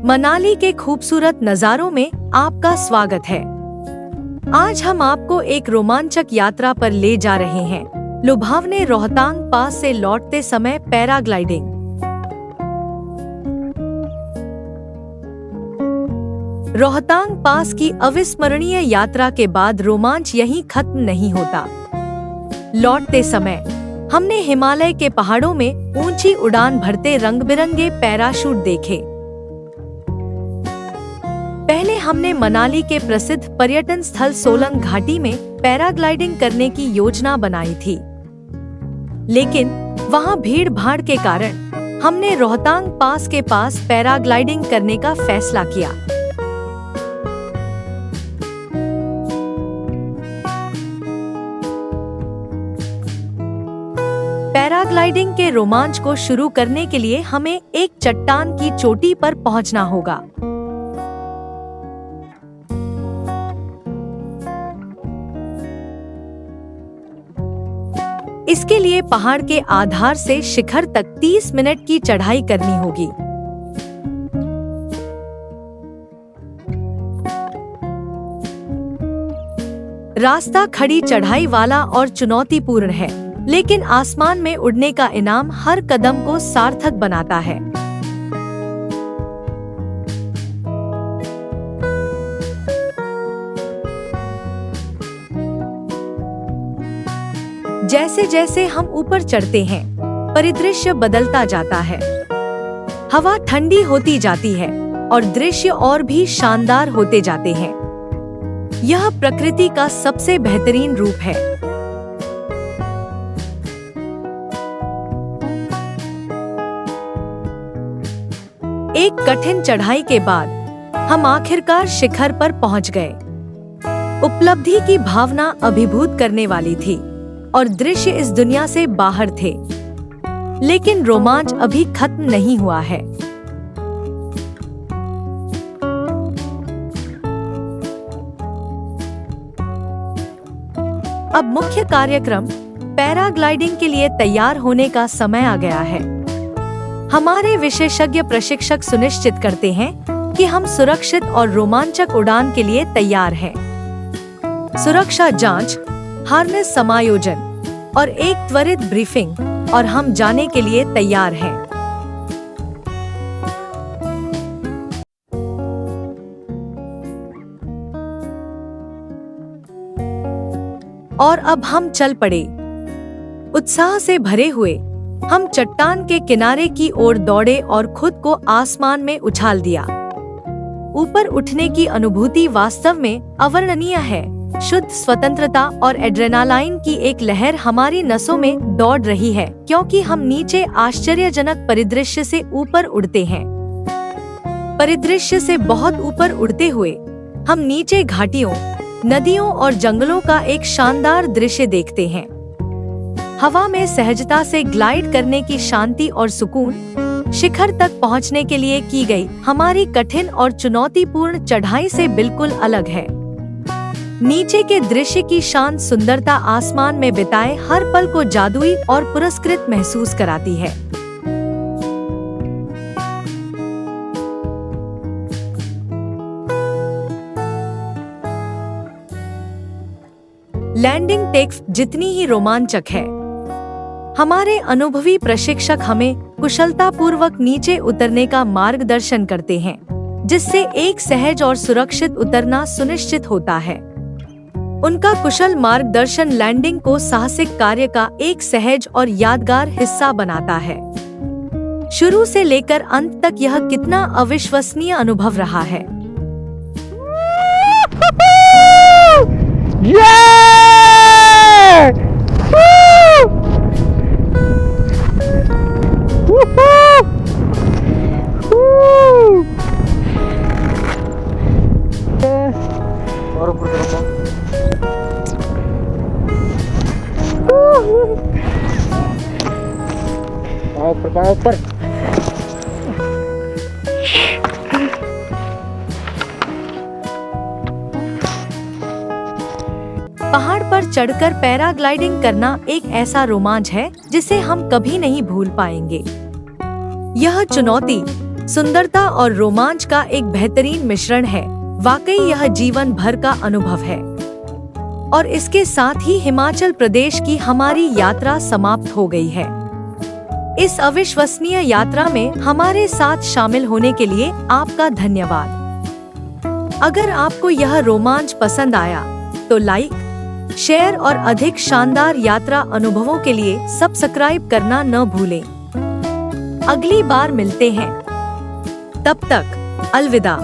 मनाली के खूबसूरत नज़ारों में आपका स्वागत है। आज हम आपको एक रोमांचक यात्रा पर ले जा रहे हैं। लुभावने रोहतांग पास से लौटते समय पैराग्लाइडिंग। रोहतांग पास की अविस्मरणीय यात्रा के बाद रोमांच यहीं खत्म नहीं होता। लौटते समय हमने हिमालय के पहाड़ों में ऊंची उड़ान भरते रंग-बिरंगे पैराशूट देखे। पहले हमने मनाली के प्रसिद्ध पर्यटन स्थल सोलंग घाटी में पैराग्लाइडिंग करने की योजना बनाई थी, लेकिन वहां भीड़-भाड़ के कारण हमने रोहतांग पास के पास पैराग्लाइडिंग करने का फैसला किया। पैराग्लाइडिंग के रोमांच को शुरू करने के लिए हमें एक चट्टान की चोटी पर पहुंचना होगा। इसके लिए पहाड़ के आधार से शिखर तक 30 मिनट की चढ़ाई करनी होगी। रास्ता खड़ी चढ़ाई वाला और चुनौतीपूर्ण है, लेकिन आसमान में उड़ने का इनाम हर कदम को सार्थक बनाता है। जैसे जैसे हम ऊपर चढ़ते हैं, परिदृश्य बदलता जाता है। हवा ठंडी होती जाती है और दृश्य और भी शानदार होते जाते हैं। यह प्रकृति का सबसे बेहतरीन रूप है। एक कठिन चढ़ाई के बाद हम आखिरकार शिखर पर पहुंच गए। उपलब्धि की भावना अभिभूत करने वाली थी और दृश्य इस दुनिया से बाहर थे, लेकिन रोमांच अभी खत्म नहीं हुआ है। अब मुख्य कार्यक्रम पैराग्लाइडिंग के लिए तैयार होने का समय आ गया है। हमारे विशेषज्ञ प्रशिक्षक सुनिश्चित करते हैं कि हम सुरक्षित और रोमांचक उड़ान के लिए तैयार हैं। सुरक्षा जांच, हार्नेस समायोजन और एक त्वरित ब्रीफिंग और हम जाने के लिए तैयार हैं। और अब हम चल पड़े। उत्साह से भरे हुए हम चट्टान के किनारे की ओर दौड़े और खुद को आसमान में उछाल दिया। ऊपर उठने की अनुभूति वास्तव में अवर्णनीय है। शुद्ध स्वतंत्रता और एड्रेनालाइन की एक लहर हमारी नसों में दौड़ रही है, क्योंकि हम नीचे आश्चर्यजनक परिदृश्य से ऊपर उड़ते हैं। परिदृश्य से बहुत ऊपर उड़ते हुए हम नीचे घाटियों, नदियों और जंगलों का एक शानदार दृश्य देखते हैं। हवा में सहजता से ग्लाइड करने की शांति और सुकून शिखर तक पहुंचने के लिए की गई हमारी कठिन और चुनौतीपूर्ण चढ़ाई से बिल्कुल अलग है। नीचे के दृश्य की शांत सुंदरता आसमान में बिताए हर पल को जादुई और पुरस्कृत महसूस कराती है। लैंडिंग टेक जितनी ही रोमांचक है, हमारे अनुभवी प्रशिक्षक हमें कुशलतापूर्वक नीचे उतरने का मार्गदर्शन करते हैं, जिससे एक सहज और सुरक्षित उतरना सुनिश्चित होता है। उनका कुशल मार्गदर्शन लैंडिंग को साहसिक कार्य का एक सहज और यादगार हिस्सा बनाता है। शुरू से लेकर अंत तक यह कितना अविश्वसनीय अनुभव रहा है। और ऊपर ऊपर पहाड़ पर चढ़कर पैराग्लाइडिंग करना एक ऐसा रोमांच है जिसे हम कभी नहीं भूल पाएंगे। यह चुनौती, सुंदरता और रोमांच का एक बेहतरीन मिश्रण है। वाकई यह जीवन भर का अनुभव है। और इसके साथ ही हिमाचल प्रदेश की हमारी यात्रा समाप्त हो गई है। इस अविश्वसनीय यात्रा में हमारे साथ शामिल होने के लिए आपका धन्यवाद। अगर आपको यह रोमांच पसंद आया तो लाइक, शेयर और अधिक शानदार यात्रा अनुभवों के लिए सब्सक्राइब करना न भूलें। अगली बार मिलते हैं, तब तक अलविदा।